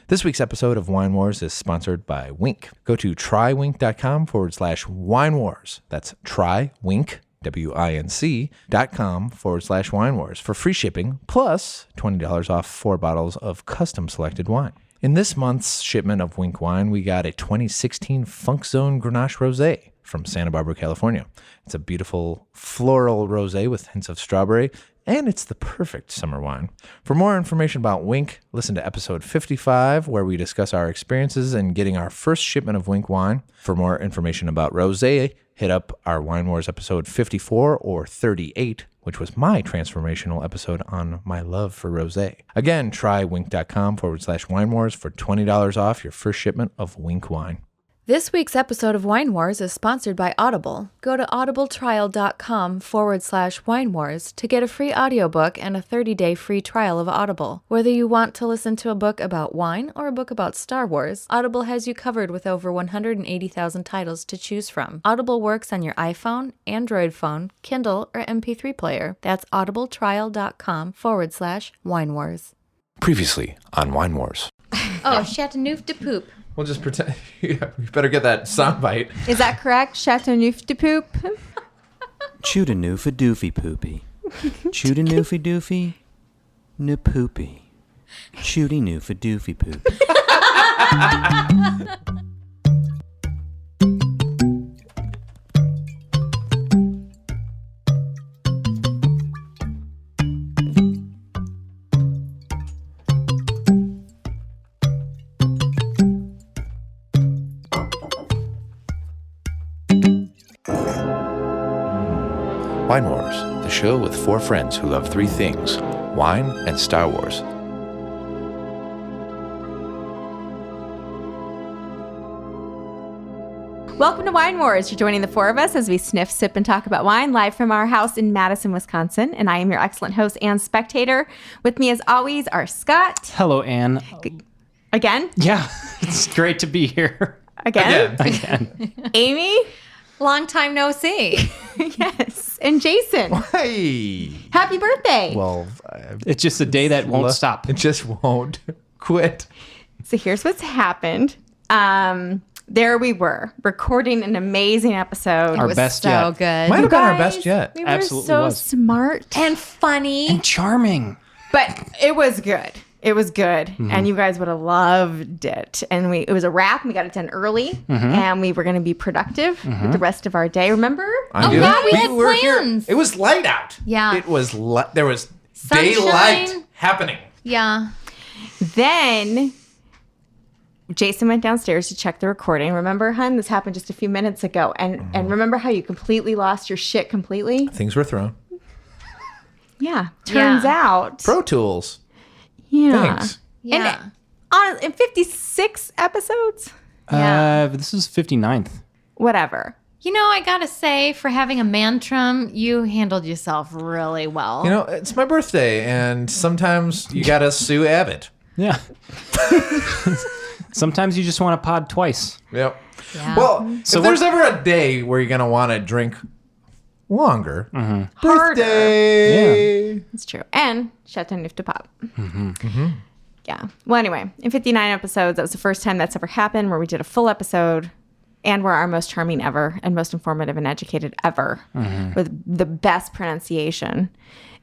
This week's episode of Wine Wars is sponsored by Winc. Go to trywinc.com/Wine Wars. That's trywinc, WINC.com/Wine Wars for free shipping plus $20 off 4 bottles of custom selected wine. In this month's shipment of Winc wine, we got a 2016 Funk Zone Grenache Rosé from Santa Barbara, California. It's a beautiful floral rosé with hints of strawberry, and it's the perfect summer wine. For more information about Winc, listen to episode 55, where we discuss our experiences in getting our first shipment of Winc wine. For more information about rosé, hit up our Wine Wars episode 54 or 38, which was my transformational episode on my love for rosé. Again, try winc.com/Wine Wars for $20 off your first shipment of Winc wine. This week's episode of Wine Wars is sponsored by Audible. Go to audibletrial.com/Wine Wars to get a free audiobook and a 30-day free trial of Audible. Whether you want to listen to a book about wine or a book about Star Wars, Audible has you covered with over 180,000 titles to choose from. Audible works on your iPhone, Android phone, Kindle, or MP3 player. That's audibletrial.com/Wine Wars. Previously on Wine Wars. Oh, Châteauneuf-du-Pape. We'll just pretend. Yeah, we better get that soundbite. Is that correct? Châteauneuf-du-Pape? Châteauneuf-a-doofy poopy. Châteauneuf-a-doofy na poopy. Châteauneuf-a-doofy poop. Wine Wars, the show with 4 friends who love 3 things: wine and Star Wars. Welcome to Wine Wars. You're joining the 4 of us as we sniff, sip, and talk about wine live from our house in Madison, Wisconsin. And I am your excellent host and spectator. With me, as always, are Scott. Hello, Anne. Again? Yeah, it's great to be here. Again? Again. Amy? Long time no see. Yes. And Jason. Hey! Happy birthday. Well, It's just a day that won't stop. It just won't quit. So here's what's happened. There we were, recording an amazing episode. Our It was best so yet. good. Might have been our Guys, best yet. We were Absolutely so was. smart. And funny. And charming. But it was good. It was good. Mm-hmm. And you guys would have loved it. And it was a wrap. We got it done early. Mm-hmm. And we were going to be productive with the rest of our day. Remember? I do. yeah, we had were here. plans. It was light out. Yeah. It was there was Sunshine. daylight happening. Yeah. Then Jason went downstairs to check the recording. Remember, hun? This happened just a few minutes ago. And remember how you completely lost your shit completely? Things were thrown. Yeah. Turns out. Pro Tools. Yeah. Thanks. Yeah. In 56 episodes? Yeah. This is 59th. Whatever. You know, I gotta say, for having a mantrum, you handled yourself really well. You know, it's my birthday, and sometimes you gotta sue Abbott. Yeah. Sometimes you just want to pod twice. Yep. Yeah. Well, So if there's ever a day where you're gonna want to drink longer, Harder. birthday. It's true. And Châteauneuf-du-Pape. Yeah. Well, anyway, in 59 episodes, that was the first time that's ever happened where we did a full episode and we're our most charming ever and most informative and educated ever with the best pronunciation.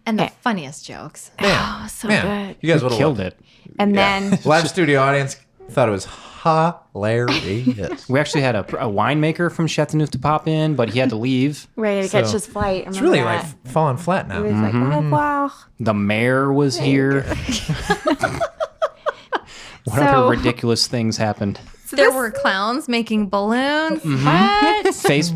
and the funniest jokes. Oh, so good. You guys would have Killed it. And then Live studio audience thought it was hilarious. We actually had a winemaker from Châteauneuf-du-Pape in, but he had to leave. ready to catch So, his flight. It's really like falling flat now. He was like, oh, wow. The mayor was here. What So- other ridiculous things happened? So There this- were clowns making balloons. What?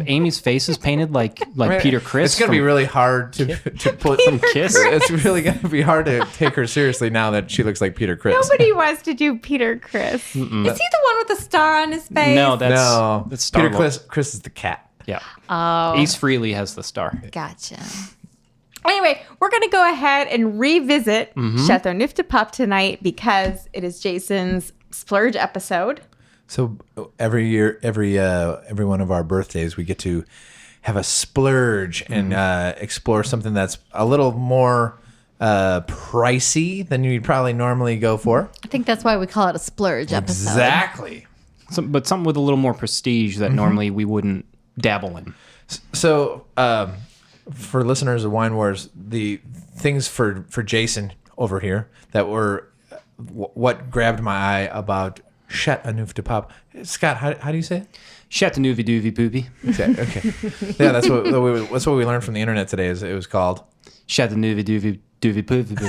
Amy's face is painted like Peter Criss. It's gonna be really hard to put from Kiss. It's really gonna be hard to take her seriously now that she looks like Peter Criss. Nobody wants to do Peter Criss. Is he the one with the star on his face? No, that's No, Star Peter Criss is the cat. Yeah. Oh, Ace Frehley has the star. gotcha. Anyway, we're going to go ahead and revisit Châteauneuf-du-Pape tonight because it is Jason's splurge episode. So every year, every one of our birthdays, we get to have a splurge and explore something that's a little more pricey than you'd probably normally go for. I think that's why we call it a splurge episode. Exactly. But something with a little more prestige that normally we wouldn't dabble in. So, for listeners of Wine Wars, the things for Jason over here that were what grabbed my eye about Châteauneuf-du-Pape. Scott, how do you say it? Châteauneuf-du-Pape. Okay. Yeah, that's what we learned from the internet today. Is it was called Châteauneuf-du-Pape.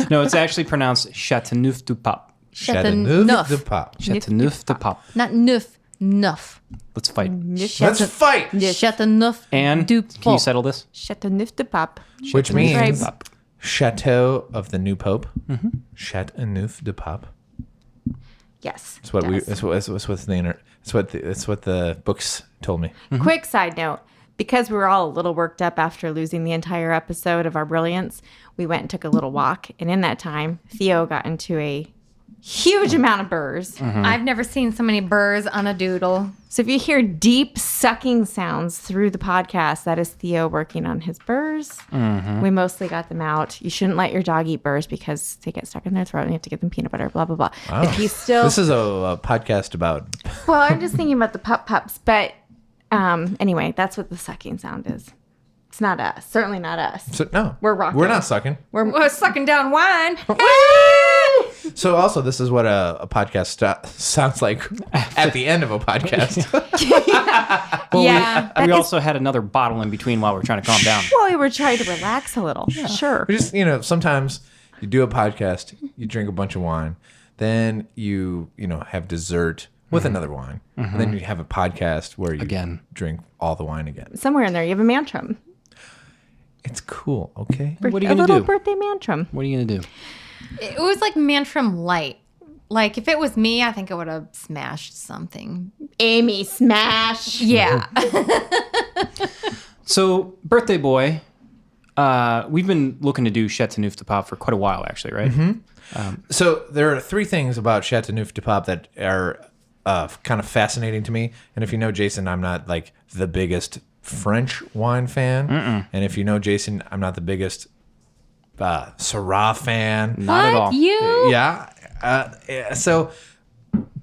No, it's actually pronounced Châteauneuf-du-Pape. Châteauneuf-du-Pape. Châteauneuf-du-Pape. Not neuf. Let's fight. Let's fight. Châteauneuf. And can you settle this? Châteauneuf-du-Pape. Which means Châteauneuf-du-Pape. Chateau of the new Pope. Châteauneuf-du-Pape. Yes. That's what yes. That's what the internet. That's what the books told me. Quick side note. Because we were all a little worked up after losing the entire episode of our brilliance, we went and took a little walk. And in that time, Theo got into a huge amount of burrs. I've never seen so many burrs on a doodle. So if you hear deep sucking sounds through the podcast, that is Theo working on his burrs. We mostly got them out. You shouldn't let your dog eat burrs because they get stuck in their throat and you have to give them peanut butter, blah, blah, blah. Wow. But he's still... This is a podcast about. Well, I'm just thinking about the pups. But anyway, that's what the sucking sound is. It's not us. Certainly not us. So, no, We're rocking. We're not sucking. We're sucking down wine. So also, this is what a podcast sounds like at the end of a podcast. Yeah. We also had another bottle in between while we were trying to calm down. Well, we were trying to relax a little. Sure. We just, sometimes you do a podcast, you drink a bunch of wine, then you have dessert with another wine, and then you have a podcast where you Again. drink all the wine again. Somewhere in there, you have a mantrum. It's cool, okay? What are you A going to little do? birthday mantrum. What are you going to do? It was like Mantrum Light. Like, if it was me, I think I would have smashed something. Amy smash. Yeah. So, birthday boy, we've been looking to do Châteauneuf-du-Pape for quite a while, actually, right? So there are three things about Châteauneuf-du-Pape that are kind of fascinating to me. And if you know Jason, I'm not like the biggest French wine fan. And if you know Jason, I'm not the biggest Syrah fan. Not at all. You? Yeah.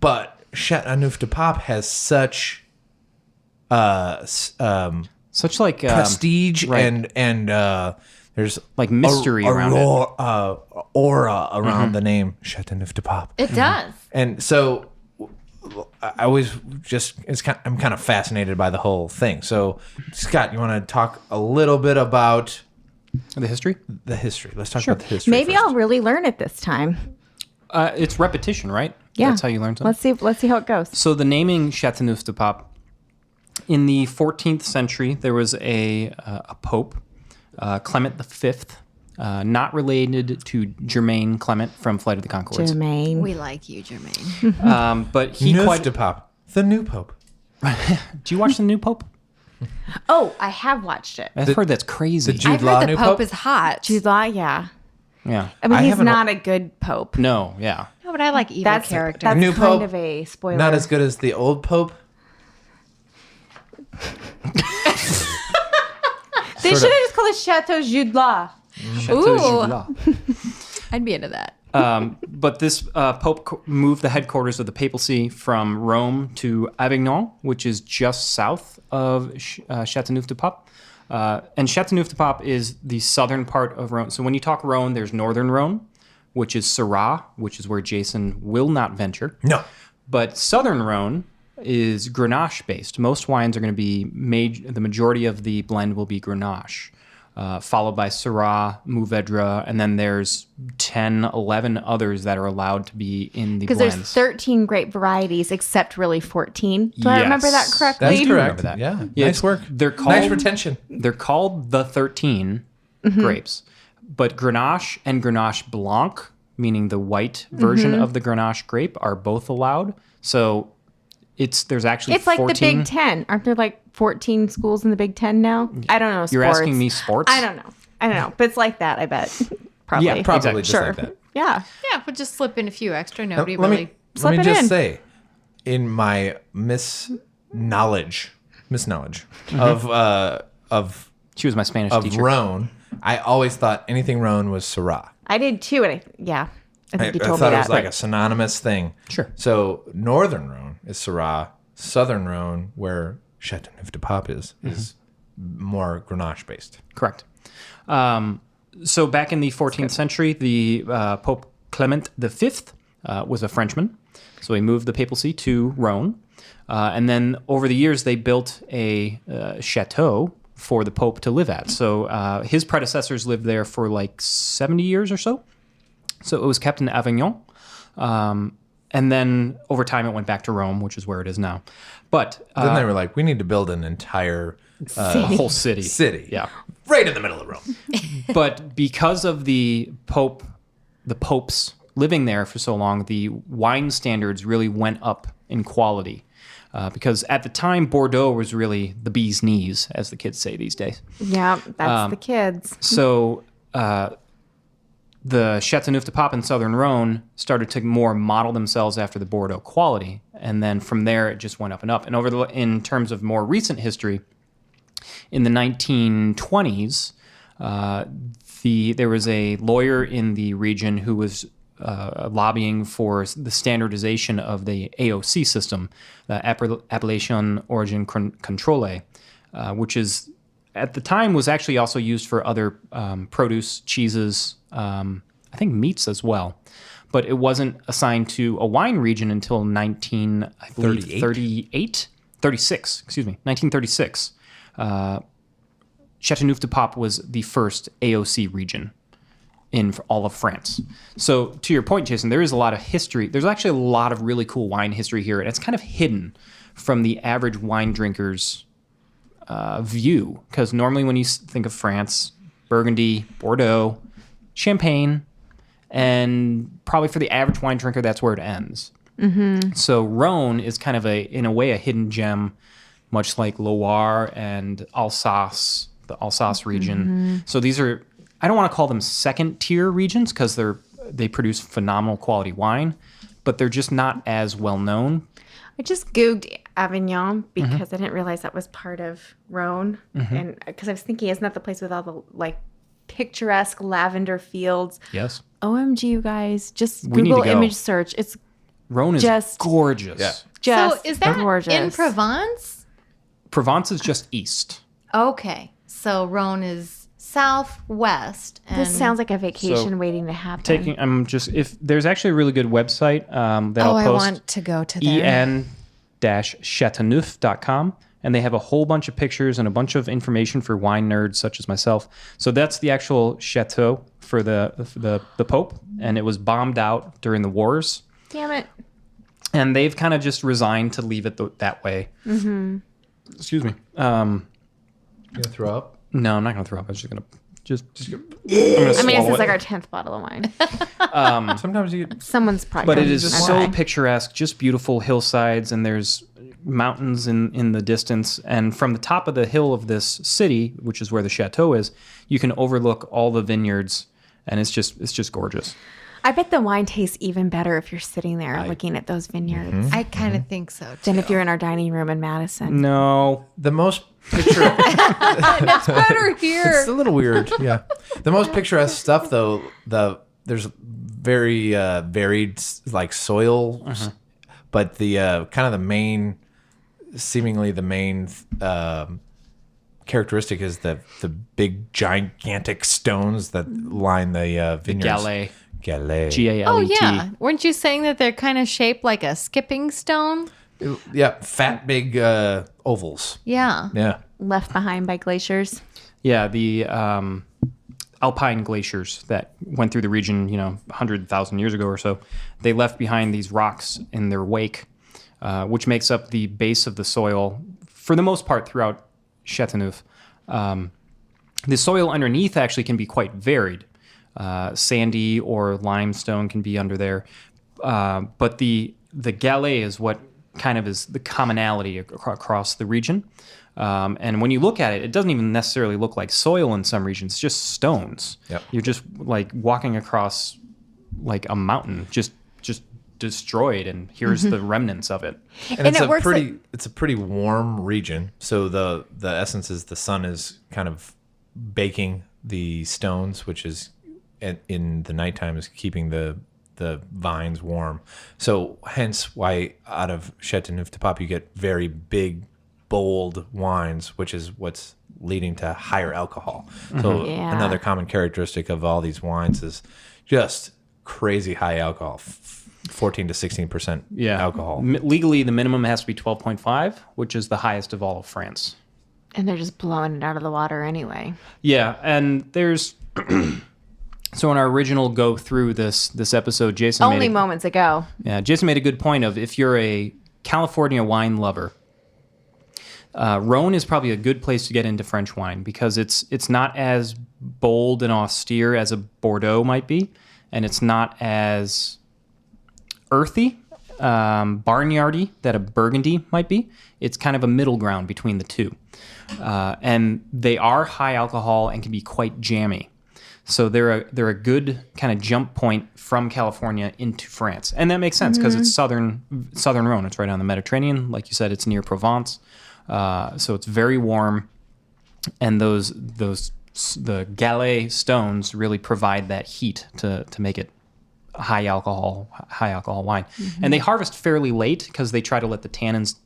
But Châteauneuf-du-Pape has such Such like prestige right. and there's Like mystery around it. aura around the name Châteauneuf-du-Pape. It does. And so I always I'm kind of fascinated by the whole thing. So Scott, you want to talk a little bit about The history? the history? Let's talk about the history. Maybe first. I'll really learn it this time. It's repetition, right? Yeah. That's how you learn something. Let's see how it goes. So the naming Châteauneuf-du-Pape, in the 14th century, there was a pope, Clement V, not related to Germain Clement from Flight of the Conchords. Jermaine. We like you, Jermaine. But he Neuf-du-Pape, the new pope. Do you watch the new pope? Oh, I have watched it. I've heard that's crazy. the Jude I've Law heard the new Pope pope? is hot. Jude Law, yeah. Yeah. I mean, I he's haven't- not a good pope. No, yeah. No, but I like evil That's characters. That's New kind pope, of a spoiler. Not as good as the old pope. They should have just called it Chateau Jude Law. Chateau Jude Law. I'd be into that. But this pope moved the headquarters of the papacy from Rome to Avignon, which is just south of Châteauneuf-du-Pape. And Châteauneuf-du-Pape is the southern part of Rhone. So when you talk Rhone, there's northern Rhone, which is Syrah, which is where Jason will not venture. No. But southern Rhone is Grenache based. Most wines are going to be made, the majority of the blend will be Grenache, followed by Syrah, Mourvedre, and then there's 10, 11 others that are allowed to be in the Because blends. there's 13 grape varieties, except really 14. Do I remember that Yes. correctly? That's do correct. remember that. Yeah. Yeah, Nice work. they're Nice called- retention. They're called the 13 grapes, but Grenache and Grenache Blanc, meaning the white version of the Grenache grape, are both allowed. So there's actually It's like 14. the Big Ten. Aren't there like 14 schools in the Big Ten now? I don't know. You're sports. asking me sports? I don't know. But it's like that, I bet. Probably. Yeah, Probably Exactly. just Sure. like that. Yeah. Yeah, we'll just slip in a few extra. Nobody Let really. me Slip it just in. say, in my misknowledge of She was my Spanish of teacher. Rhone, I always thought anything Rhone was Syrah. I did too, and I think you told me thought that. it was like a synonymous thing. Sure. So northern Rhone is Syrah. Southern Rhone, where Châteauneuf-du-Pape is more Grenache based. Correct. So back in the 14th century, the Pope Clement V was a Frenchman. So he moved the papacy to Rhone. And then over the years, they built a chateau for the Pope to live at. So his predecessors lived there for like 70 years or so. So it was kept in Avignon. And then over time, it went back to Rome, which is where it is now. But Then they were like, we need to build an entire a whole city. Yeah. Right in the middle of Rome. But because of the popes living there for so long, the wine standards really went up in quality. Because at the time, Bordeaux was really the bee's knees, as the kids say these days. Yeah, that's the kids. So the Châteauneuf-du-Pape in southern Rhone started to more model themselves after the Bordeaux quality. And then from there, it just went up and up. And in terms of more recent history, in the 1920s, there was a lawyer in the region who was lobbying for the standardization of the AOC system, the Appellation Origin Contrôlée, which is at the time was actually also used for other produce, cheeses, I think meats as well. But it wasn't assigned to a wine region until 1936. Châteauneuf-du-Pape was the first AOC region in all of France. So to your point, Jason, there is a lot of history. There's actually a lot of really cool wine history here, and it's kind of hidden from the average wine drinker's view. Because normally when you think of France, Burgundy, Bordeaux, Champagne, and probably for the average wine drinker, that's where it ends. Mm-hmm. So Rhone is kind of in a way, a hidden gem, much like Loire and Alsace, the Alsace region. Mm-hmm. So these are, I don't want to call them second tier regions because they produce phenomenal quality wine, but they're just not as well known. I just Googled Avignon because I didn't realize that was part of Rhone. And because I was thinking, isn't that the place with all the like picturesque lavender fields? Yes. OMG, you guys, just We need to Google go. image search. It's Rhone is just gorgeous. Yeah. just So is that gorgeous. in Provence? Provence is just east. Okay. So Rhone is southwest. And This sounds like a vacation So, waiting to happen. If there's actually a really good website that I'll I post. want to go to there. en-chateauneuf.com, and they have a whole bunch of pictures and a bunch of information for wine nerds such as myself. So that's the actual chateau for the Pope, and it was bombed out during the wars, Damn it. and they've kind of just resigned to leave it that way. Mm-hmm. Excuse me. You gonna throw up? No, I'm not gonna throw up. I'm just gonna just. I'm gonna I mean, swallow this is it. like our 10th bottle of wine. Sometimes you Someone's probably. But it done is that. so Okay. picturesque, just beautiful hillsides, and there's mountains in the distance. And from the top of the hill of this city, which is where the chateau is, you can overlook all the vineyards, and it's just gorgeous. I bet the wine tastes even better if you're sitting there looking at those vineyards I kind of think so too. than if you're in our dining room in Madison. No, the most picturesque. It's better here. It's a little weird, yeah. The most picturesque stuff, though, there's very varied like soils, but the kind of the main, seemingly the main characteristic is the big gigantic stones that line the vineyards. Gallet. Gallet. Galet. Oh yeah. Weren't you saying that they're kind of shaped like a skipping stone? Yeah, fat big ovals. Yeah. Yeah. Left behind by glaciers. Yeah, the alpine glaciers that went through the region, 100,000 years ago or so, they left behind these rocks in their wake, which makes up the base of the soil for the most part throughout Châteauneuf. The soil underneath actually can be quite varied. Sandy or limestone can be under there. But the gallet is what kind of is the commonality across the region. And when you look at it, it doesn't even necessarily look like soil in some regions. It's just stones. Yep. You're just like walking across like a mountain, just destroyed, and here's the remnants of it. And, And it's it a works pretty it's a pretty warm region. So the essence is the sun is kind of baking the stones, which is in the nighttime is keeping the vines warm. So hence why out of Châteauneuf-du-Pape you get very big, bold wines, which is what's leading to higher alcohol. So another common characteristic of all these wines is just crazy high alcohol, 14 to 16% alcohol. Legally, the minimum has to be 12.5, which is the highest of all of France. And they're just blowing it out of the water anyway. Yeah, and there's... So in our original go through this episode, Jason Moments ago. Yeah, Jason made a good point of if you're a California wine lover, Rhone is probably a good place to get into French wine because it's not as bold and austere as a Bordeaux might be, and it's not as earthy, barnyardy that a Burgundy might be. It's kind of a middle ground between the two, and they are high alcohol and can be quite jammy. So they're a good kind of jump point from California into France, and that makes sense because it's southern Rhone. It's right on the Mediterranean, like you said. It's near Provence, so it's very warm, and the Gallet stones really provide that heat to make it high alcohol wine. And they harvest fairly late because they try to let the tannins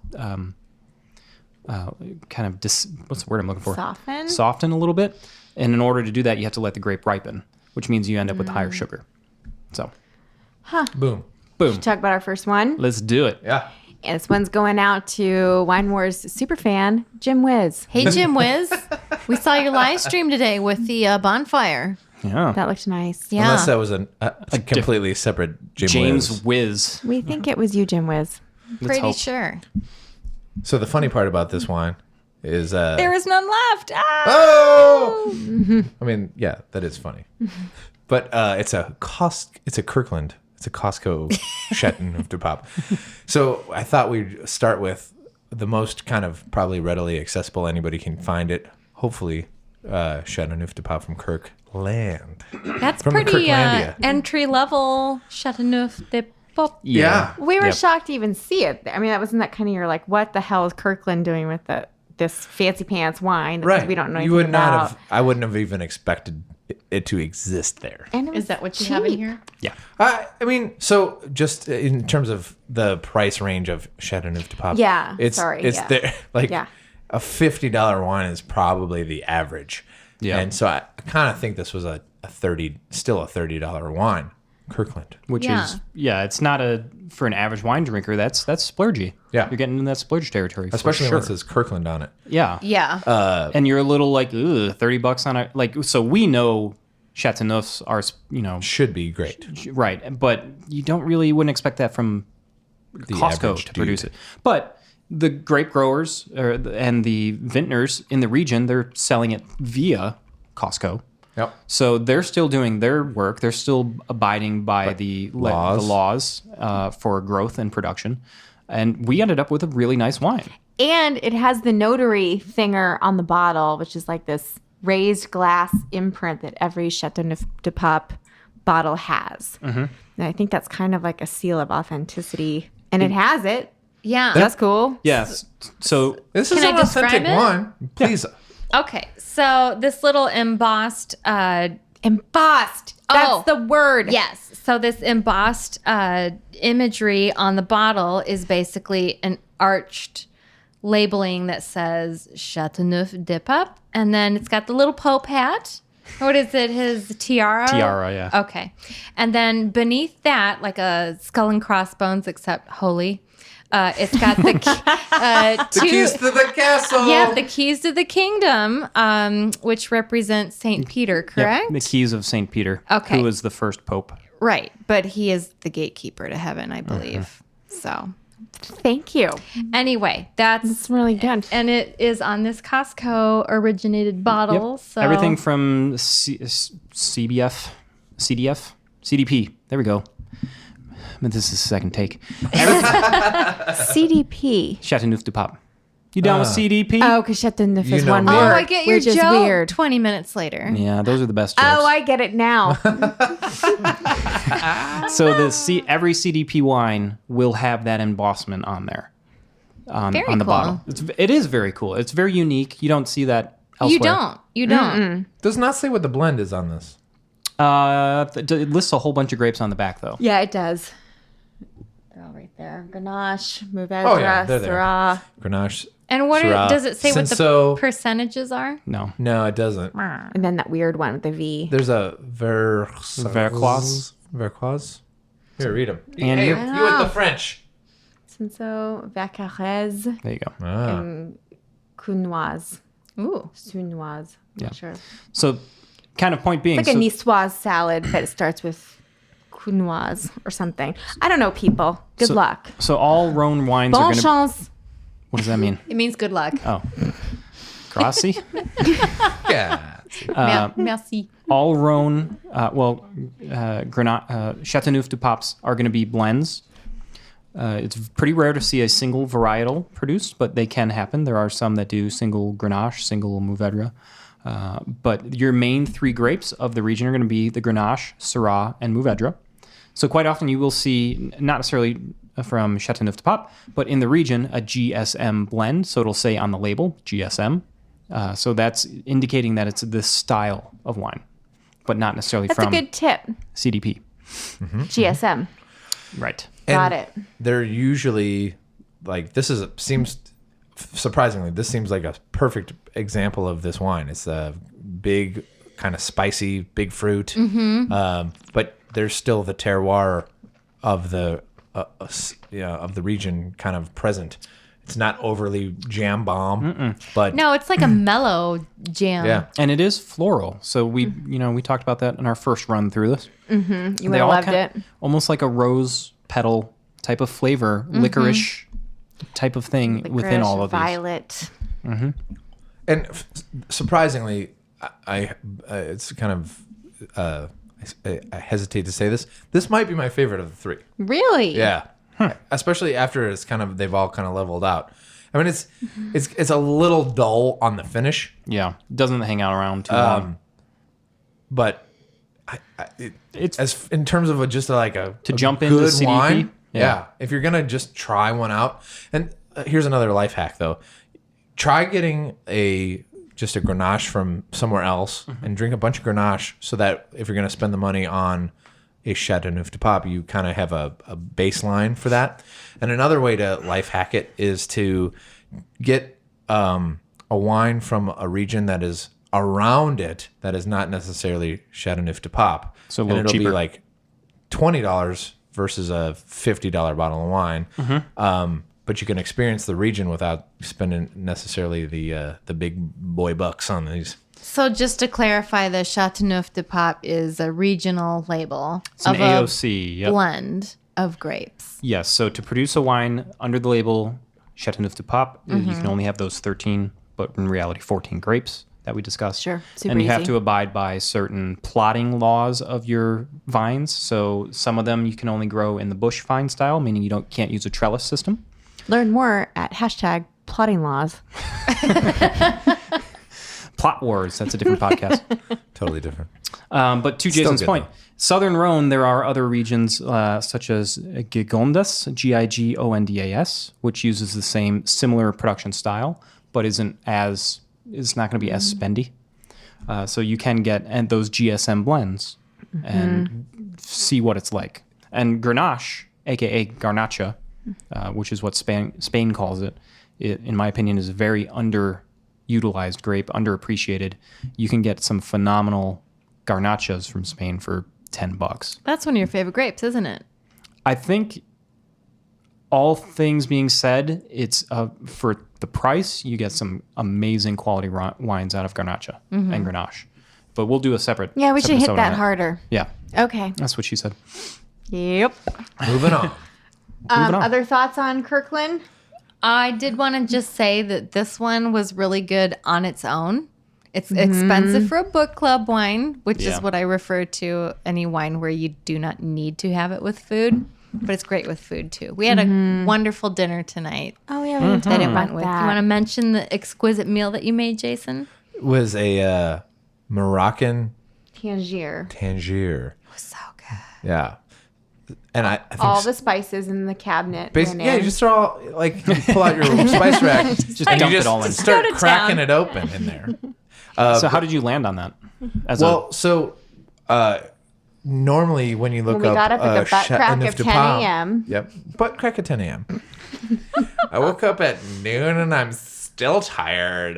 what's the word I'm looking for? Soften a little bit. And in order to do that, you have to let the grape ripen, which means you end up with higher sugar. So, Boom. Should talk about our first one. Let's do it. Yeah. And this one's going out to Wine Wars super fan, Jim Wiz. Hey, Jim Wiz. We saw your live stream today with the bonfire. Yeah. That looked nice. Yeah. Unless that was a completely separate James Wiz. We think it was you, Jim Wiz. Pretty hope. sure. So the funny part about this wine is There is none left. oh, I mean, yeah, that is funny, but it's a Kirkland. It's a Costco Châteauneuf-du-Pape. So I thought we'd start with the most kind of probably readily accessible. Anybody can find it. Hopefully, Châteauneuf-du-Pape from Kirkland. That's From pretty Kirklandia. entry level Châteauneuf-du-Pape. Yeah. We were Yep. shocked to even see it. I mean, wasn't that kind of, you're like, what the hell is Kirkland doing with this fancy pants wine that Right. we don't know You anything would not about? have. I wouldn't have even expected it to exist there. And it was Is that what you have in cheap. here? Yeah. I mean, so just in terms of the price range of Châteauneuf-du-Pape, Yeah, it's yeah. there. Like Yeah. a $50 wine is probably the average. Yeah. And so I kind of think this was a $30 wine, Kirkland. Which Yeah. is, it's not for an average wine drinker, that's splurgy. Yeah. You're getting in that splurge territory. for Especially sure. when it says Kirkland on it. Yeah. Yeah. And you're a little like, ugh, $30 on it. Like, so we know Châteauneufs are, Should be great. right. But you wouldn't expect that from The Costco average to dude. produce it. But the grape growers and the vintners in the region, they're selling it via Costco. Yep. So they're still doing their work. They're still abiding by the laws for growth and production. And we ended up with a really nice wine. And it has the notary thinger on the bottle, which is like this raised glass imprint that every Châteauneuf-du-Pape bottle has. And I think that's kind of like a seal of authenticity. And it has it. Yeah. That's cool. Yes. So This is Can an I describe authentic it? wine. Please. Okay. So this little embossed Embossed. That's the word. Yes. So this embossed imagery on the bottle is basically an arched labeling that says Châteauneuf-du-Pape, and then it's got the little Pope hat. What is it? His tiara? Tiara, yeah. Okay. And then beneath that, like a skull and crossbones, except holy, it's got the The keys to the castle. yeah, the keys to the kingdom, which represent Saint Peter, correct? the keys of St. Peter, Okay. who was the first pope. Right, but he is the gatekeeper to heaven, I believe. So, Thank you. anyway, that's It's really good. and it is on this Costco originated bottle. So Everything from CDF. There we go. But this is the second take. CDP. Châteauneuf-du-Pape. You down with CDP? Oh, because Châteauneuf You is know one me. word. Oh, I get your which is joke. weird. 20 minutes later. Yeah, those are the best jokes. Oh, I get it now. So every CDP wine will have that embossment on there, on Very the cool. bottle. It is very cool. It's very unique. You don't see that elsewhere. You don't. Does not say what the blend is on this. It lists a whole bunch of grapes on the back, though. Yeah, it does. They're all right there. Grenache, Mourvedre, Oh, yeah, they're there. Syrah. Grenache. And what Syrah. does it say what the Cinsault. percentages are? No. No, it doesn't. And then that weird one with the V. There's a Verquois. Verquois. Here, read them. And Hey, you- you with the French. Cinsault, Vacarez, There you go. and Cunoise. Ooh. Sunoise. Yeah. Not sure. So, kind of point being, It's like a niçoise salad, but it starts with Cunoise or something. I don't know, people. Good luck. So all Rhone wines are Bon going to. chance. What does that mean? It means good luck. Oh, gracie. Yeah. Merci. All Rhone, Châteauneuf-du-Papes are going to be blends. It's pretty rare to see a single varietal produced, but they can happen. There are some that do single Grenache, single Mourvedre. But your main 3 grapes of the region are going to be the Grenache, Syrah, and Mourvedre. So quite often you will see, not necessarily from Châteauneuf-du-Pape, but in the region, a GSM blend. So it'll say on the label, GSM. So that's indicating that it's this style of wine, but not necessarily That's from a good tip. CDP. GSM. Right. Got it. They're usually like seems surprisingly, this seems like a perfect example of this wine. It's a big, kind of spicy, big fruit, but there's still the terroir of the region kind of present. It's not overly jam bomb, but No, it's like a mellow jam. yeah, And it is floral. So we talked about that in our first run through this. You They would have all loved kind it. of, almost like a rose petal type of flavor, licorice type of thing within Licorice, all of these. Violet. and surprisingly, it's kind of I hesitate to say this. This might be my favorite of the 3. Really? Yeah, especially after they've all kind of leveled out. I mean, it's a little dull on the finish, Yeah. Doesn't hang out around too long. but It's as in terms of just like a jump into good CDP? wine, Yeah. if you're gonna just try one out, and here's another life hack though: try getting just a Grenache from somewhere else and drink a bunch of Grenache, so that if you're gonna spend the money on a Châteauneuf-du-Pape, you kind of have a baseline for that. And another way to life hack it is to get a wine from a region that is around it that is not necessarily Châteauneuf-du-Pape. So a and little it'll cheaper. be like $20 versus a $50 bottle of wine. But you can experience the region without spending necessarily the big boy bucks on these. So just to clarify, the Châteauneuf-du-Pape is a regional label It's an of AOC. a Yep. blend of grapes. Yes. So to produce a wine under the label Châteauneuf-du-Pape, you can only have those 13, but in reality 14 grapes that we discussed. Sure. Super and you have easy. to abide by certain plotting laws of your vines. So some of them you can only grow in the bush vine style, meaning you can't use a trellis system. Learn more at #plotting laws. Plot Wars, that's a different podcast. Totally different. But to Still Jason's good, point, though. Southern Rhone, there are other regions such as Gigondas, Gigondas, which uses the similar production style, but it's not going to be as spendy. So you can get those GSM blends and see what it's like. And Grenache, aka Garnacha, which is what Spain calls it, in my opinion, is a very underutilized grape, underappreciated. You can get some phenomenal Garnachas from Spain for $10. That's one of your favorite grapes, isn't it? I think, all things being said, it's for the price, you get some amazing quality wines out of Garnacha and Grenache. But we'll do a separate. Yeah, we should hit episode on that it. harder. Yeah, Okay. that's what she said. Yep. Moving on. Moving on. Other thoughts on Kirkland? I did want to just say that this one was really good on its own. It's expensive for a book club wine, which Yeah. is what I refer to any wine where you do not need to have it with food, but it's great with food too. We had a wonderful dinner tonight Oh, yeah, we didn't talk that it about went with. that. You want to mention the exquisite meal that you made, Jason? Was a Moroccan Tangier. Tangier. It was so good. Yeah. And I think All the spices in the cabinet. went yeah, you in. just throw you pull out your spice rack Just and dump you it all in. start Go to cracking town. it open in there. So how did you land on that? Normally when you look When we got up at the butt crack of 10 a.m. Yep, butt crack at 10 a.m. I woke up at noon and I'm still tired.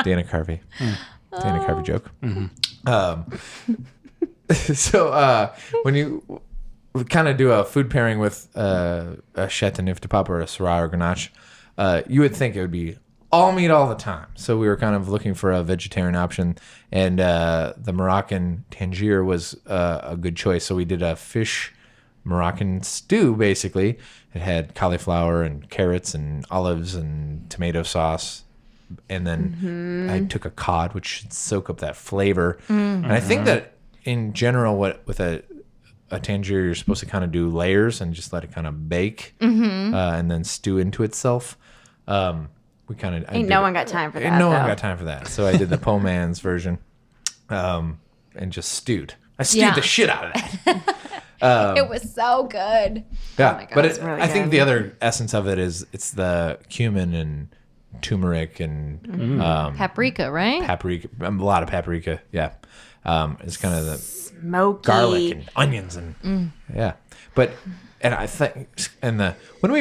Dana Carvey. Dana Carvey joke. When you kind of do a food pairing with a Châteauneuf-du-Pape or a Syrah or Grenache, you would think it would be all meat all the time. So we were kind of looking for a vegetarian option, and the Moroccan Tangier was a good choice. So we did a fish Moroccan stew, basically. It had cauliflower and carrots and olives and tomato sauce. And then I took a cod, which should soak up that flavor. And I think that in general, with a Tangier, you're supposed to kind of do layers and just let it kind of bake and then stew into itself. We kind of Ain't no one got time for that. No one got time for that. So I did the po' man's version and just stewed. I stewed the shit out of that. It was so good. Yeah, Oh my God, but it's really I think good. the other essence of it is it's the cumin and turmeric and Paprika, right? paprika, a lot of paprika. Yeah, it's kind of the Smoky. garlic and onions and yeah. But and I think when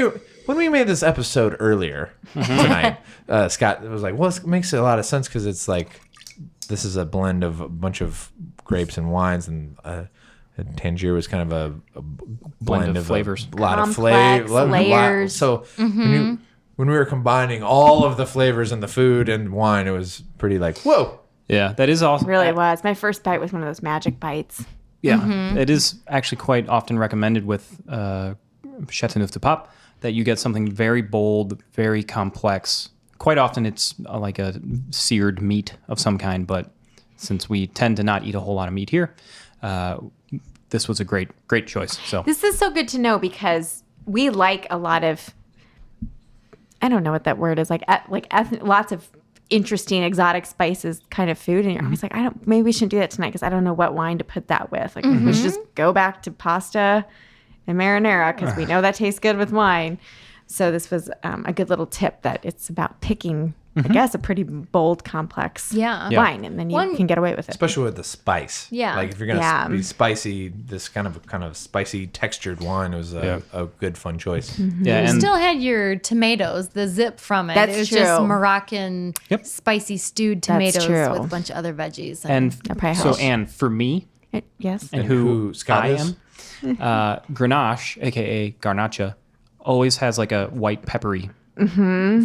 we made this episode earlier tonight, Scott was like, "Well, it makes a lot of sense because it's like this is a blend of a bunch of grapes and wines and." Tangier was kind of a blend of flavors, a lot of Complex flavors, layers. So when we were combining all of the flavors in the food and wine, it was pretty like whoa. Yeah, that is awesome. It really was. My first bite was one of those magic bites. Yeah, it is actually quite often recommended with Châteauneuf-du-Pape that you get something very bold, very complex. Quite often it's like a seared meat of some kind, but since we tend to not eat a whole lot of meat here, this was a great choice. So This is so good to know because we like a lot of, I don't know what that word is, lots of interesting exotic spices kind of food. And you're always like, maybe we shouldn't do that tonight because I don't know what wine to put that with. Like we should just go back to pasta and marinara because we know that tastes good with wine. So this was a good little tip that it's about picking, I guess, a pretty bold, complex wine, and then you can get away with it. Especially with the spice. Yeah. Like if you're gonna be spicy, this kind of spicy textured wine was a good fun choice. yeah, You and still had your tomatoes, the zip from it. That's it was true. just Moroccan spicy stewed tomatoes true. with a bunch of other veggies. and probably so helps. and for me Yes. and who who Scott I is? am, Grenache, aka Garnacha, always has like a white peppery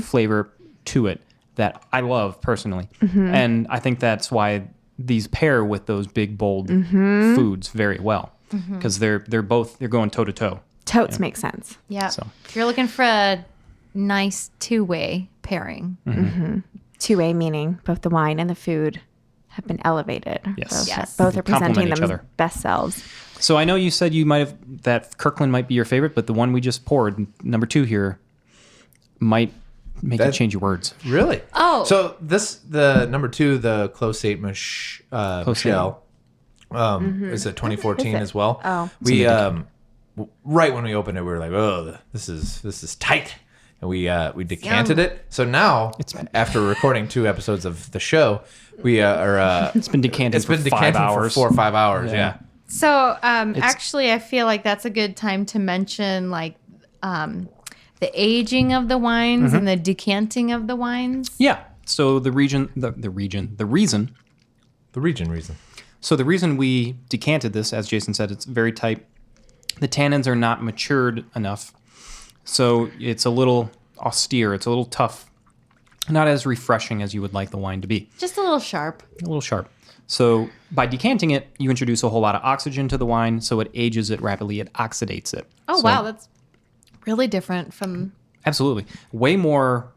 flavor to it that I love personally, and I think that's why these pair with those big bold foods very well because they're going toe to toe. Totes make sense. yeah. So. If you're looking for a nice two-way pairing. Two-way meaning both the wine and the food have been elevated. Yes. Both, Yes. both are Complement presenting each them other. best selves. So I know you said you might have that Kirkland might be your favorite, but the one we just poured, number 2 here, might make you change your words. Really? Oh. So the number 2, the Clos St Michel, is a 2014 as well. Oh. We right when we opened it, we were like, oh, this is tight, and we decanted it. So now, after recording 2 episodes of the show, we are. It's been decanted for 5 hours. for 4 or 5 hours. Yeah. So actually, I feel like that's a good time to mention the aging of the wines and the decanting of the wines. Yeah. So the reason. So the reason we decanted this, as Jason said, it's very tight. The tannins are not matured enough, so it's a little austere. It's a little tough, not as refreshing as you would like the wine to be. Just a little sharp. A little sharp. So by decanting it, you introduce a whole lot of oxygen to the wine, so it ages it rapidly. It oxidates it. Oh, So- wow. That's really different from... Absolutely. Way more.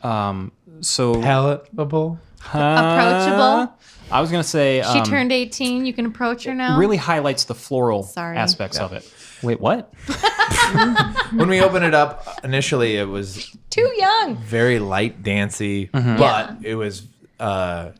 Palatable. Approachable. I was gonna say She turned 18. You can approach her now. really highlights the floral Sorry. aspects of it. Wait, what? When we opened it up, initially it was Too young. very light, dancey, Mm-hmm. but it was, and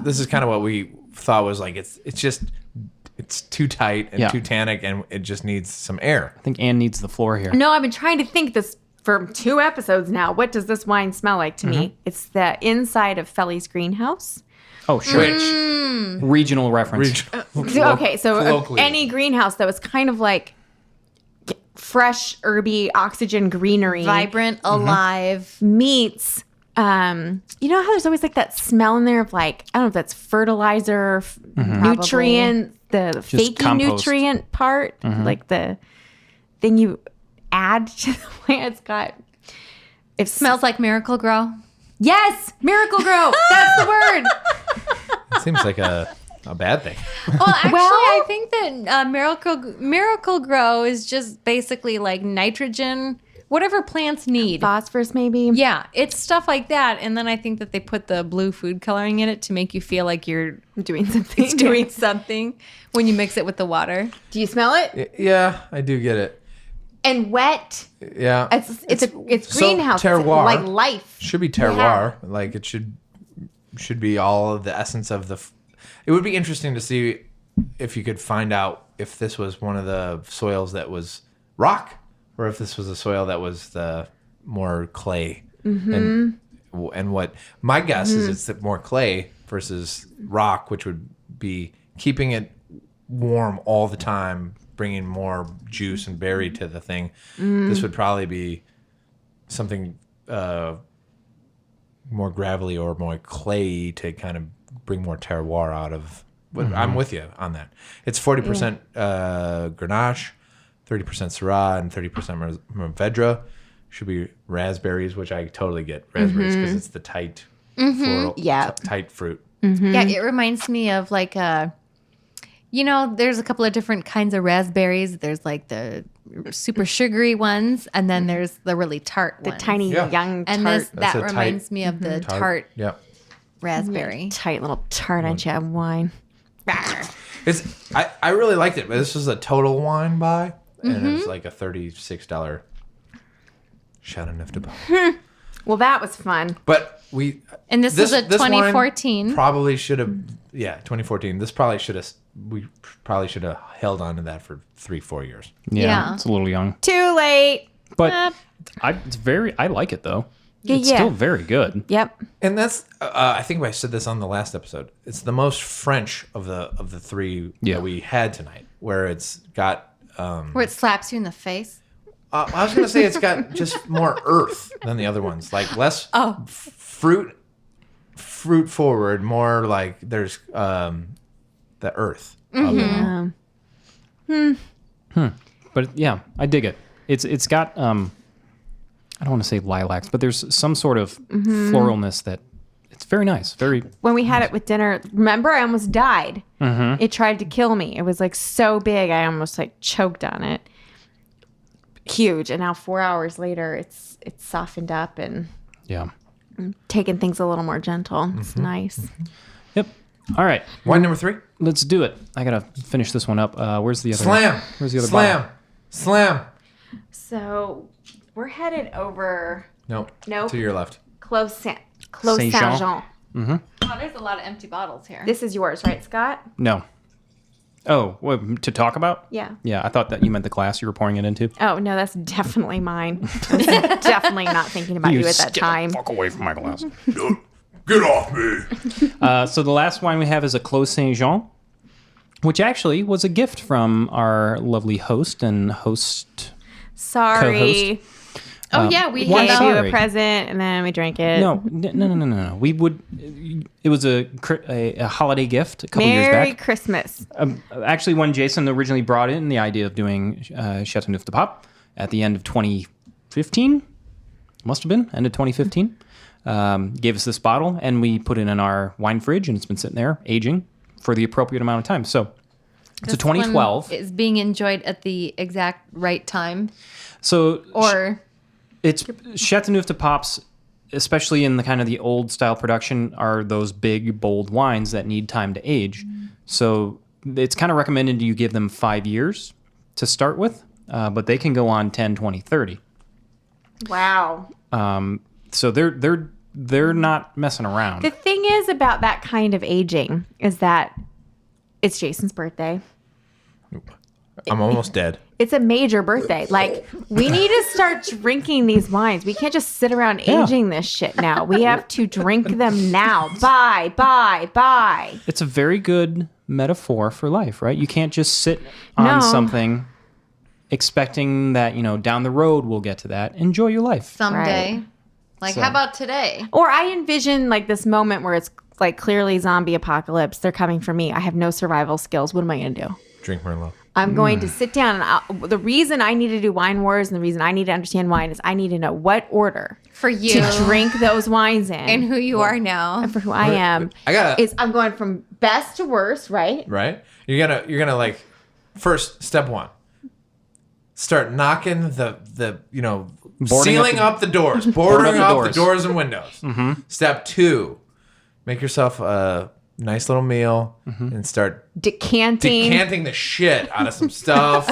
this is kind of what we thought was like. It's too tight and Yeah. too tannic, and it just needs some air. I think Anne needs the floor here. No, I've been trying to think this for 2 episodes now, what does this wine smell like to me? It's the inside of Felly's greenhouse. Oh, sure. Regional reference. Okay, so colloquially. any greenhouse that was kind of like fresh, herby, oxygen greenery. Vibrant, alive. Meets, you know how there's always like that smell in there of like, I don't know if that's fertilizer, nutrient, the fakey compost. nutrient part, like the thing you add to the plants. It Smells like Miracle Grow. Yes, Miracle Grow. That's the word. It seems like a bad thing. Well, actually, I think that Miracle Grow is just basically like nitrogen, whatever plants need. Phosphorus, maybe. Yeah, it's stuff like that. And then I think that they put the blue food coloring in it to make you feel like you're Doing something. it's doing something when you mix it with the water. Do you smell it? Yeah, I do get it. And wet. Yeah. It's So, greenhouse. terroir. It's like life. Should be terroir. Like it should be all of the essence of the. It would be interesting to see if you could find out if this was one of the soils that was rock, or if this was a soil that was the more clay. And what my guess is, it's that more clay versus rock, which would be keeping it warm all the time, bringing more juice and berry to the thing. This would probably be something more gravelly or more clayey to kind of bring more terroir out of. But I'm with you on that. It's 40% Grenache, 30% Syrah, and 30% Mourvedre. Should be raspberries, which I totally get raspberries because it's the tight, floral, tight fruit. Yeah, it reminds me of like there's a couple of different kinds of raspberries. There's like the super sugary ones, and then there's the really tart The ones. tiny young tart. And that That's a reminds me of the tart Yeah. raspberry. tight little tart on you of wine. It's I really liked it, but this was a total wine buy, and it was like a $36 Châteauneuf-du-Pape. Well, that was fun. But And this was a wine 2014. Probably should have 2014. We probably should have held on to that for 3-4 years. Yeah. It's a little young. Too late. But I like it though. It's Yeah. still very good. Yep. And that's I think I said this on the last episode. It's the most French of the three that we had tonight, where it's got Where it slaps you in the face. I was gonna say it's got just more earth than the other ones, like less fruit forward, more like there's the earth. Of it. But yeah, I dig it. It's got I don't want to say lilacs, but there's some sort of floralness that it's very nice. Very. When we had it with dinner, remember I almost died. It tried to kill me. It was like so big, I almost like choked on it. Huge, and now 4 hours later, it's softened up and taking things a little more gentle. It's nice. Yep. All right. Wine number 3. Let's do it. I gotta finish this one up. Where's the other? Slam. Where's the other? Slam. bottle? Slam. So we're headed over Nope. Nope. To your left. Clos St Saint-Jean. Jean. Oh, there's a lot of empty bottles here. This is yours, right, Scott? No. Oh, what, to talk about? Yeah. Yeah, I thought that you meant the glass you were pouring it into. Oh no, that's definitely mine. I was definitely not thinking about you at that time. Fuck away from my glass. Get off me. So the last wine we have is a Clos St Jean, which actually was a gift from our lovely host and host. Sorry. Oh yeah, we Gave had you sorry. a present and then we drank it. No. We would. It was a holiday gift a couple years Merry back. Christmas. Actually, when Jason originally brought in the idea of doing Châteauneuf-du-Pape at the end of 2015, must have been end of 2015, gave us this bottle and we put it in our wine fridge and it's been sitting there aging for the appropriate amount of time. So it's a 2012. Is being enjoyed at the exact right time, So or it's Châteauneuf-du-Pape's, especially in the kind of the old style production, are those big, bold wines that need time to age. So it's kind of recommended you give them 5 years to start with, but they can go on 10, 20, 30. Wow. So they're not messing around. The thing is about that kind of aging is that it's Jason's birthday. I'm almost dead. It's a major birthday. Like, we need to start drinking these wines. We can't just sit around aging this shit now. We have to drink them now. Buy. It's a very good metaphor for life, right? You can't just sit on something expecting that, down the road we'll get to that. Enjoy your life. Someday. Right. Like, how about today? Or I envision like this moment where it's like clearly zombie apocalypse. They're coming for me. I have no survival skills. What am I going to do? Drink Merlot. I'm going to sit down and the reason I need to do wine wars and the reason I need to understand wine is I need to know what order For you. to drink those wines in. And who you are now. And for who I am. I'm going from best to worst, right? Right? You're gonna like first step one. Start knocking the sealing up the doors, bordering up the doors and windows. Mm-hmm. Step 2, make yourself a nice little meal and start decanting the shit out of some stuff.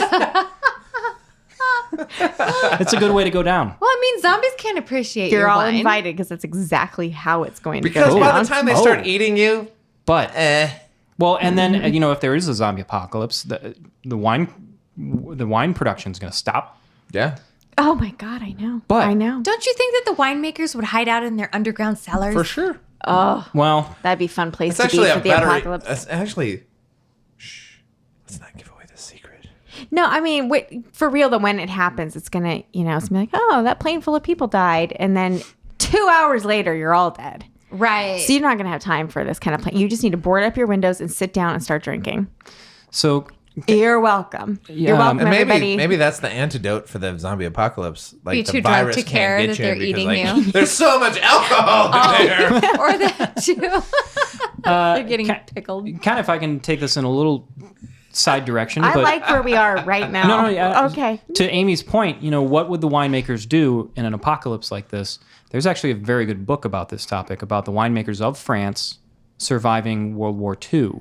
It's a good way to go down. Well, I mean, zombies can't appreciate You're your all wine. invited because that's exactly how it's going to go. Because by the time they start eating you, but well, and then if there is a zombie apocalypse, the wine production is going to stop. Yeah. Oh my God, I know. But I know. Don't you think that the winemakers would hide out in their underground cellars? For sure. Oh, well, that'd be a fun place It's to be actually for a the better. apocalypse. Let's not give away the secret. No, I mean, for real though, when it happens, it's gonna, it's gonna be like, oh, that plane full of people died, and then 2 hours later, you're all dead. Right. So you're not gonna have time for this kind of plane. You just need to board up your windows and sit down and start drinking. so You're welcome. You're welcome, And everybody. maybe that's the antidote for the zombie apocalypse. Like Be the too drunk virus to care can't get that they're you because, eating like, you. there's so much alcohol in there. Or that too. They're getting pickled. kind of if I can take this in a little side direction. I but like where we are right now. No, yeah. Okay. To Amy's point, what would the winemakers do in an apocalypse like this? There's actually a very good book about this topic, about the winemakers of France surviving World War II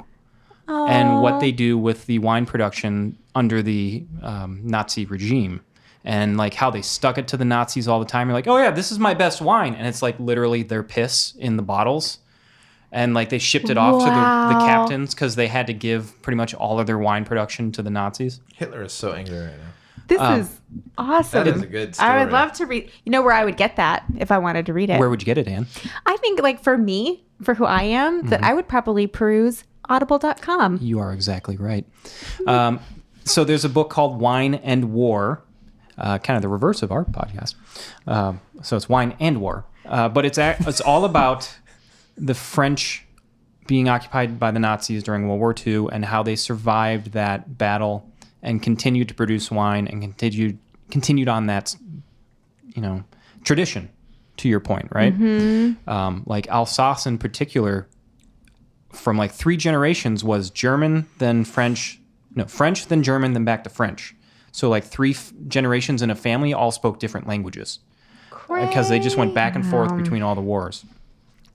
and what they do with the wine production under the Nazi regime. And like how they stuck it to the Nazis all the time. You're like, oh yeah, this is my best wine. And it's like literally their piss in the bottles. And like they shipped it off to the captains because they had to give pretty much all of their wine production to the Nazis. Hitler is so angry right now. This is awesome. That is a good story. I would love to read. You know where I would get that if I wanted to read it? Where would you get it, Anne? I think like for me, for who I am, that I would probably peruse audible.com. You are exactly right. So there's a book called Wine and War, kind of the reverse of our podcast. So it's Wine and War. But it's all about the French being occupied by the Nazis during World War II and how they survived that battle and continued to produce wine and continued on that, tradition, to your point, right? Mm-hmm. Like Alsace in particular, from like 3 generations was German, then French, then German, then back to French. So like 3 generations in a family all spoke different languages. Because they just went back and forth between all the wars.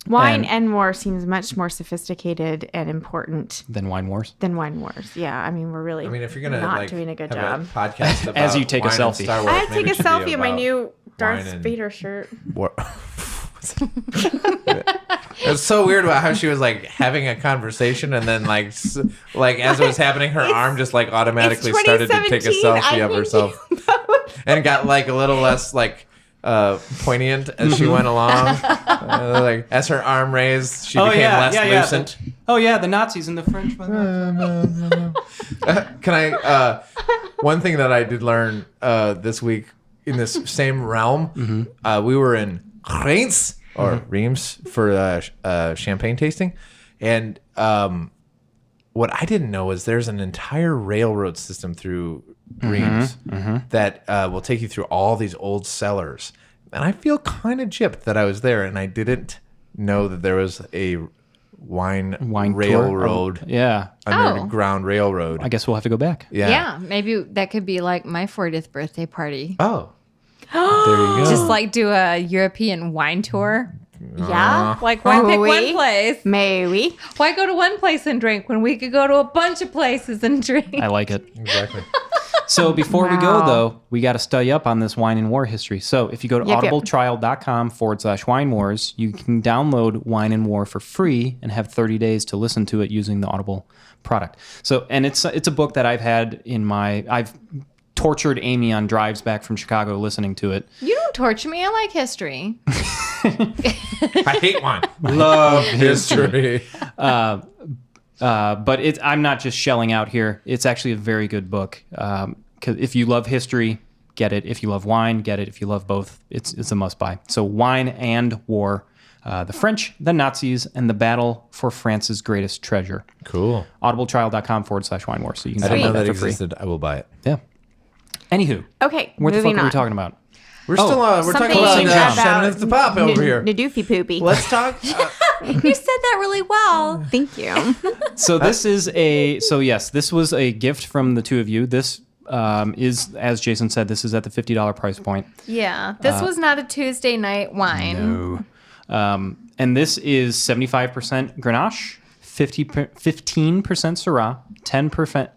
Wine and War seems much more sophisticated and important than Wine Wars. Yeah, I mean, we're really if you're gonna not doing a good job. A podcast about as you take a wine and selfie. Star Wars, I take a selfie of my about new Darth wine and Vader shirt. war. It's so weird about how she was like having a conversation and then like as it was happening, her arm just like automatically started to take a selfie of herself and got like a little less like poignant as she went along. Like as her arm raised, she became less lucent. The Nazis and the French. Can I? One thing that I did learn this week in this same realm, we were in Reims or Reims for champagne tasting, and what I didn't know is there's an entire railroad system through Reims that will take you through all these old cellars. And I feel kind of gypped that I was there and I didn't know that there was a wine railroad. Underground railroad. I guess we'll have to go back. Yeah, maybe that could be like my 40th birthday party. Oh. There you go. Just like do a European wine tour. Yeah? Like why pick one place? May we? Why go to one place and drink when we could go to a bunch of places and drink? I like it. Exactly. So before we go, though, we got to study up on this wine and war history. So if you go to audibletrial.com/wine wars, you can download Wine and War for free and have 30 days to listen to it using the Audible product. So, and it's a book that I've tortured Amy on drives back from Chicago listening to it. You don't torture me. I like history. I hate wine. Love history. But I'm not just shelling out here. It's actually a very good book. 'Cause if you love history, get it. If you love wine, get it. If you love both, it's a must buy. So Wine and War, the French, the Nazis, and the Battle for France's Greatest Treasure. Cool. audibletrial.com/wine war. So you can I didn't know download that for free. existed. I will buy it. Yeah. Anywho, Okay, what the fuck moving are we on. talking about? We're still we're talking Something about about Châteauneuf-du-Pape over here. Nadoofy poopy. Let's talk. You said that really well. Thank you. So this this was a gift from the two of you. This is, as Jason said, this is at the $50 price point. Yeah. This was not a Tuesday night wine. No. And this is 75% Grenache, 15% Syrah, 10%.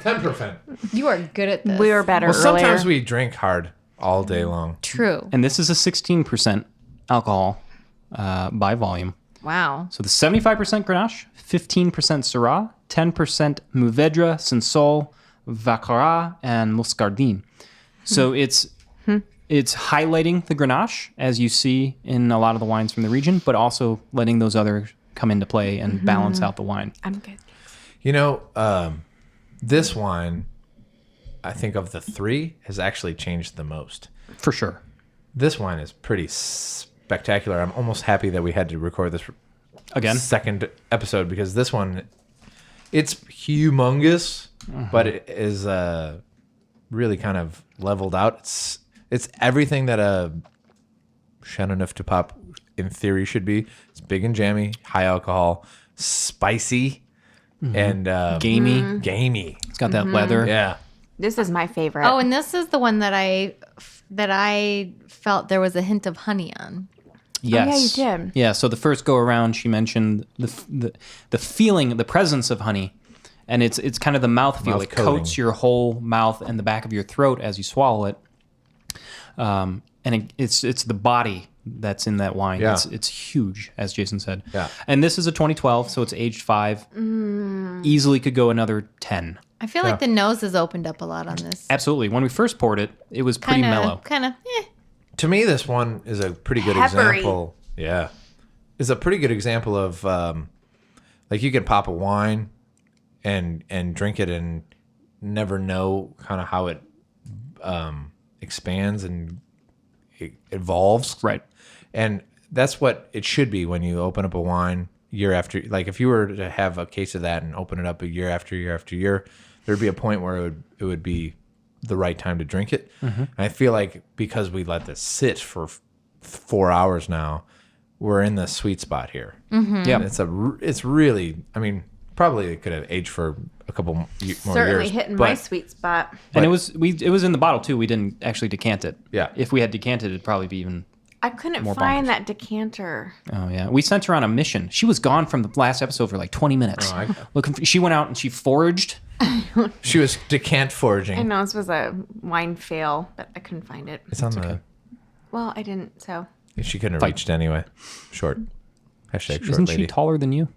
10%. You are good at this. We were better Well, sometimes earlier. we drink hard all day long. True. And this is a 16% alcohol by volume. Wow. So the 75% Grenache, 15% Syrah, 10% Mourvedre, Cinsault, Vaccarat, and Muscardine. So it's highlighting the Grenache, as you see in a lot of the wines from the region, but also letting those others come into play and balance out the wine. I'm good. You know, this wine, I think of the three, has actually changed the most. For sure. This wine is pretty spectacular. I'm almost happy that we had to record this Again? second episode because this one, it's humongous, but it is really kind of leveled out. It's everything that a Châteauneuf-du-Pape in theory should be. It's big and jammy, high alcohol, spicy, and Gamey. Gamey. It's got that leather. Yeah. This is my favorite. Oh, and this is the one that I felt there was a hint of honey on. Yes. yeah, you did. Yeah, so the first go around, she mentioned the feeling, the presence of honey. And it's kind of the mouthfeel. Mouth It coating. coats your whole mouth and the back of your throat as you swallow it. And it's the body that's in that wine. Yeah. It's huge, as Jason said. Yeah. And this is a 2012, so it's aged 5. Easily could go another 10. I feel like the nose has opened up a lot on this. Absolutely. When we first poured it, it was pretty mellow. Kind of. To me, this one is a pretty good Peppery. example. Yeah. Is a pretty good example of like you can pop a wine and drink it and never know kind of how it expands and it evolves. Right. And that's what it should be when you open up a wine year after. Like if you were to have a case of that and open it up a year after year after year, there'd be a point where it would be the right time to drink it. And I feel like because we let this sit for 4 hours now, we're in the sweet spot here. Yeah. It's really, I mean, probably it could have aged for a couple more Certainly years. hitting but my sweet spot. And it was in the bottle too. We didn't actually decant it. Yeah. If we had decanted, it'd probably be even. I couldn't More find bonkers. that decanter. Oh yeah. We sent her on a mission. She was gone from the last episode for like 20 minutes. Looking for, she went out and she foraged. She was decant foraging. I know this was a wine fail, but I couldn't find it. It's on the. Well, I didn't, so. She couldn't have reached anyway. Short. Hashtag short Isn't lady. she taller than you?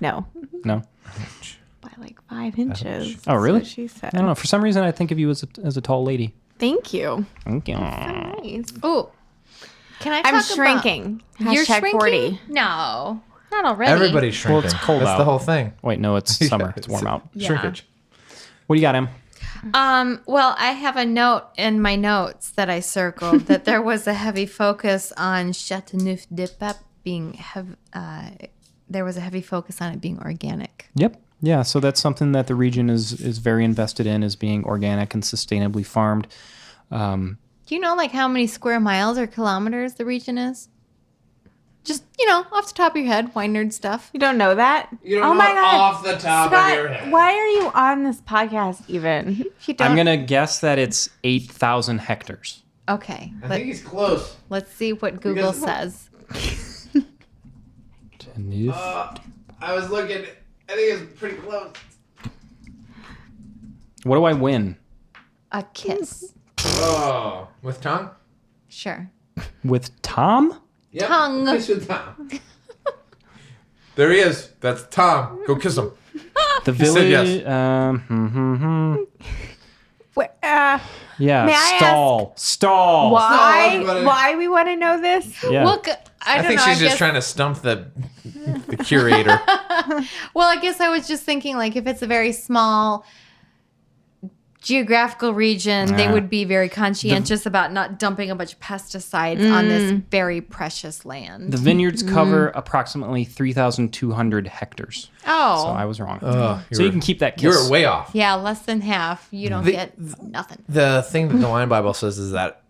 No, No. by like 5 inches. Oh really? That's what she said. I don't know. For some reason, I think of you as a tall lady. Thank you. Okay. Nice. Ooh. Can I talk I'm shrinking. about... You're Hashtag shrinking? 40. No. Not already. Everybody's shrinking. it's cold That's out. the whole thing. Wait, no, it's summer. It's warm out. Shrinkage. What do you got, Em? Well, I have a note in my notes that I circled that there was a heavy focus on Châteauneuf-du-Pape being there was a heavy focus on it being organic. Yep. Yeah. So that's something that the region is very invested in, is being organic and sustainably farmed. Do you know like how many square miles or kilometers the region is? Just, off the top of your head, wine nerd stuff. You don't know that? You don't oh know my it God. off the top Scott, of your head. why are you on this podcast even? You don't. I'm gonna guess that it's 8,000 hectares. Okay. I think he's close. Let's see what Google Because- says. I was looking. I think it's pretty close. What do I win A kiss. Oh, with tongue? Sure. with Tom? Yep. Tongue. Kiss with Tom. There he is. That's Tom. Go kiss him. The He said village. yes. Yeah. May I Stall. why we want to know this? Yeah. Look, I don't I think know. she's just guess, trying to stump the curator. Well, I guess I was just thinking, like, if it's a very small geographical region, they would be very conscientious about not dumping a bunch of pesticides on this very precious land. The vineyards cover approximately 3,200 hectares. Oh. So I was wrong. Oh, so you can keep that kiss. You were way off. Yeah, less than half. You don't get nothing. The thing that the Wine Bible says is that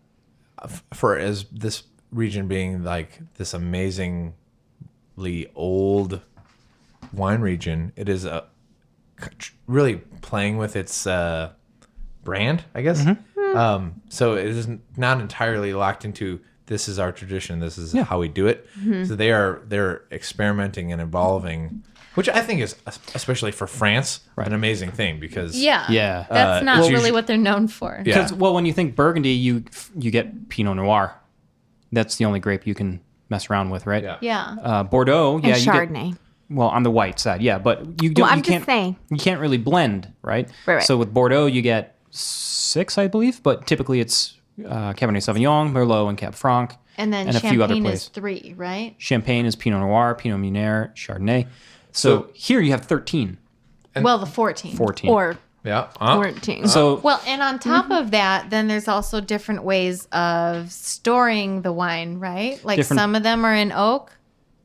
for as this region being like this amazingly old wine region, it is really playing with its brand, I guess. So it is not entirely locked into this is our tradition, this is how we do it. So they're experimenting and evolving, which I think is, especially for France, an amazing thing because Yeah. That's not it's really what they're known for. Because, well, when you think Burgundy, you get Pinot Noir. That's the only grape you can mess around with, right? Yeah. Bordeaux, And you Chardonnay. get... Well, on the white side, yeah. But you don't... Well, I'm you just can't, saying. You can't really blend, right? Right. So with Bordeaux, you get 6, I believe. But typically it's Cabernet Sauvignon, Merlot, and Cab Franc. And then a few other Champagne places. is 3, right? Champagne is Pinot Noir, Pinot Meunier, Chardonnay. So here you have 13. Well, the 14. 14. Or yeah. 14. So Well, and on top of that, then there's also different ways of storing the wine, right? Like Different- some of them are in oak,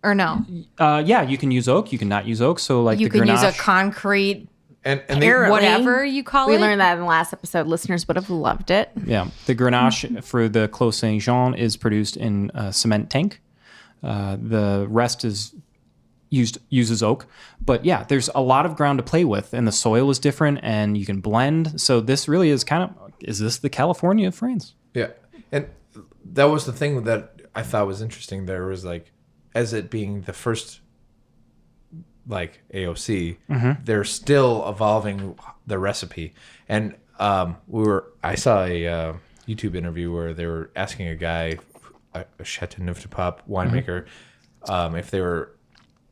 or no? yeah, you can use oak. You can not use oak. So like You the can use a Grenache. concrete, And they, Apparently, whatever you call we it. learned that in the last episode. Listeners would have loved it. Yeah, the Grenache for the Clos St Jean is produced in a cement tank. The rest uses oak, but yeah, there's a lot of ground to play with, and the soil is different, and you can blend. So this really is is this the California of France? yeah. And that was the thing that I thought was interesting. There was like, as it being the first like AOC, they're still evolving the recipe. And I saw a YouTube interview where they were asking a guy, a Châteauneuf-du-Pape winemaker, if they were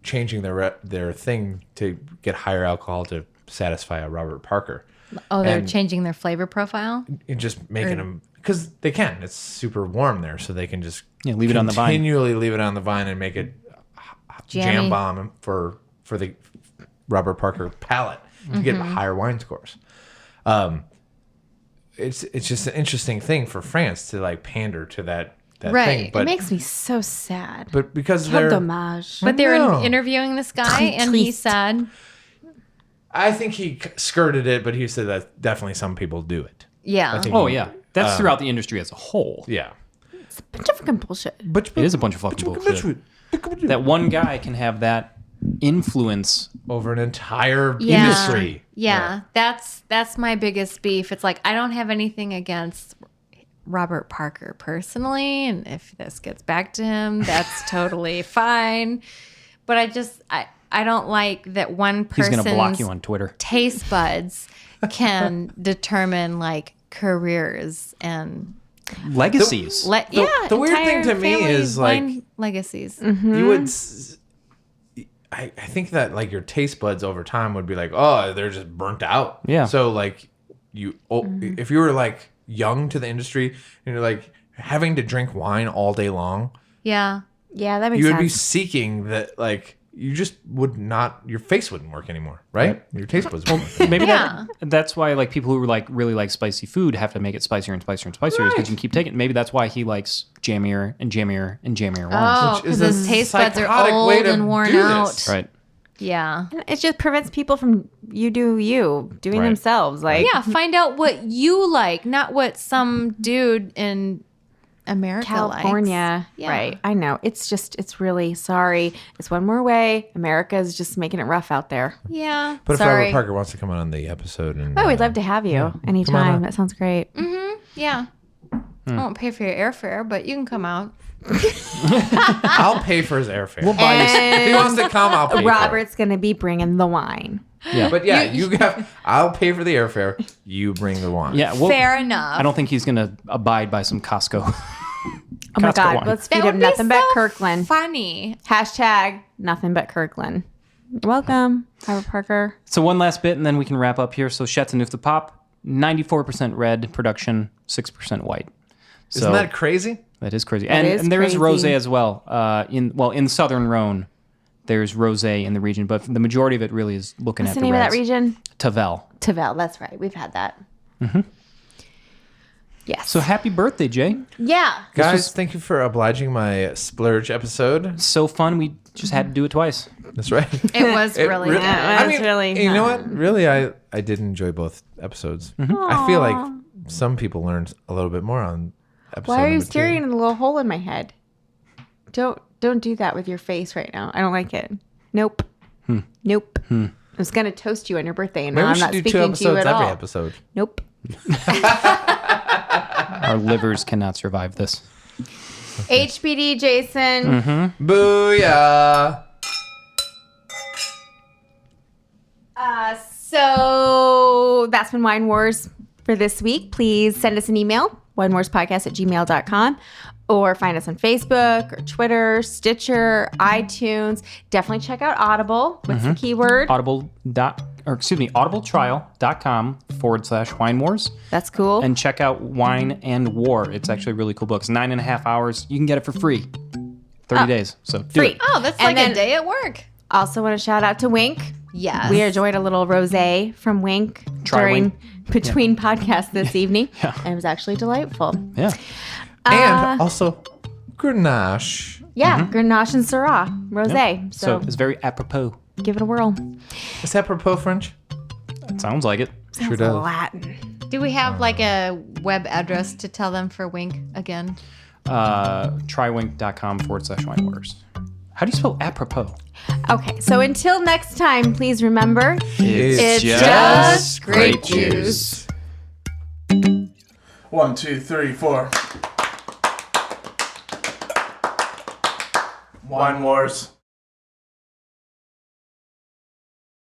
changing their thing to get higher alcohol to satisfy a Robert Parker. Oh, they're And- jaming their flavor profile? And just making them, because they can. It's super warm there, so they can just leave it on the vine. continually leave it on the vine and make it jam Jammy. bomb for the Robert Parker palate to get higher wine scores. It's just an interesting thing for France to like pander to that Right. thing, It but makes me so sad. because Quel they're, dommage. But they were No. interviewing this guy, Très and he triste. said, I think he skirted it, but he said that definitely some people do it. yeah. I think Oh yeah, that's throughout the industry as a whole. yeah. It's a bunch of fucking bullshit. But It is a bunch of fucking bullshit. That one guy can have that influence. over an entire Yeah. industry. Yeah, that's my biggest beef. It's like I don't have anything against Robert Parker personally, and if this gets back to him, that's totally fine. But I don't like that one He's person's gonna block you on Twitter. taste buds can determine like careers and Legacies. the weird thing entire to me family is, like- wine legacies. You would. I think that like your taste buds over time would be like, oh, they're just burnt out. Yeah. So like if you were like young to the industry and you're like having to drink wine all day long, Yeah. Yeah, that makes you would sense. be seeking that like you just would not. Your face wouldn't work anymore, right? Your taste buds. Wouldn't work. Maybe Yeah. that's why like people who like really like spicy food have to make it spicier and spicier and spicier because you can keep taking it. Maybe that's why he likes jammier and jammier and jammier wines. Oh, Which is because a his taste buds are psychotic old way to and worn do out. this. Right. Yeah. It just prevents people from doing Right. themselves. Like, Yeah, find out what you like, not what some dude in America California. likes. Yeah. Right. I know. It's really sorry. It's one more way. America is just making it rough out there. Yeah. But if Sorry. Robert Parker wants to come on the episode, and Oh, we'd love to have you come on anytime. up. That sounds great. Yeah. I won't pay for your airfare, but you can come out. I'll pay for his airfare. We'll buy this. If he wants to come, I'll pay. Robert's going to be bringing the wine. Yeah. But yeah, I'll pay for the airfare. You bring the wine. Yeah. Well, Fair enough. I don't think he's gonna abide by some Costco. Oh my Costco God. wine. Let's that feed would him be nothing but so Kirkland. funny. Hashtag nothing but Kirkland. You're welcome, Ira Parker. So one last bit, and then we can wrap up here. So Châteauneuf-du-Pape, 94% red production, 6% white. So Isn't that crazy? that is crazy. That is And there is crazy. rosé as well. In Southern Rhone, there's rosé in the region, but the majority of it really is looking What's at the name reds. of that region? Tavel. Tavel. That's right. We've had that. Mm-hmm. Yes. So happy birthday, Jay. yeah. Guys, thank you for obliging my splurge episode. So fun. We just had to do it twice. That's right. It was really good. That was really you know fun. what? Really, I did enjoy both episodes. I feel like some people learned a little bit more on episode Why are you number 2. staring at the little hole in my head? Don't do that with your face right now. I don't like it. Nope. Nope. I was gonna toast you on your birthday, and Maybe now we I'm should not do 2 speaking to you episodes at every all. episode. Nope. Our livers cannot survive this. HBD, Jason. Booyah! So that's been Wine Wars for this week. Please send us an email, winewarspodcast@gmail.com, or find us on Facebook or Twitter, Stitcher, iTunes. Definitely check out Audible. What's the keyword? audibletrial.com/wine wars. That's cool. And check out Wine and War. It's actually a really cool book. It's 9.5 hours. You can get it for free. 30 days. So do free. it. Oh, that's And like then- a day at work. Also want to shout out to Wink. Yes. We enjoyed a little rosé from Wink between podcasts this evening. Yeah. And it was actually delightful. Yeah. And also, Grenache. Yeah, Grenache and Syrah rosé. So So it's very apropos. give it a whirl. Is that apropos French? It sounds like it. Sure does. Latin. Do we have like a web address to tell them for Wink again? Trywink.com/wine wars. How do you spell apropos? Okay, so until next time, please remember, It's just grape juice. 1, 2, 3, 4. Wine Wars.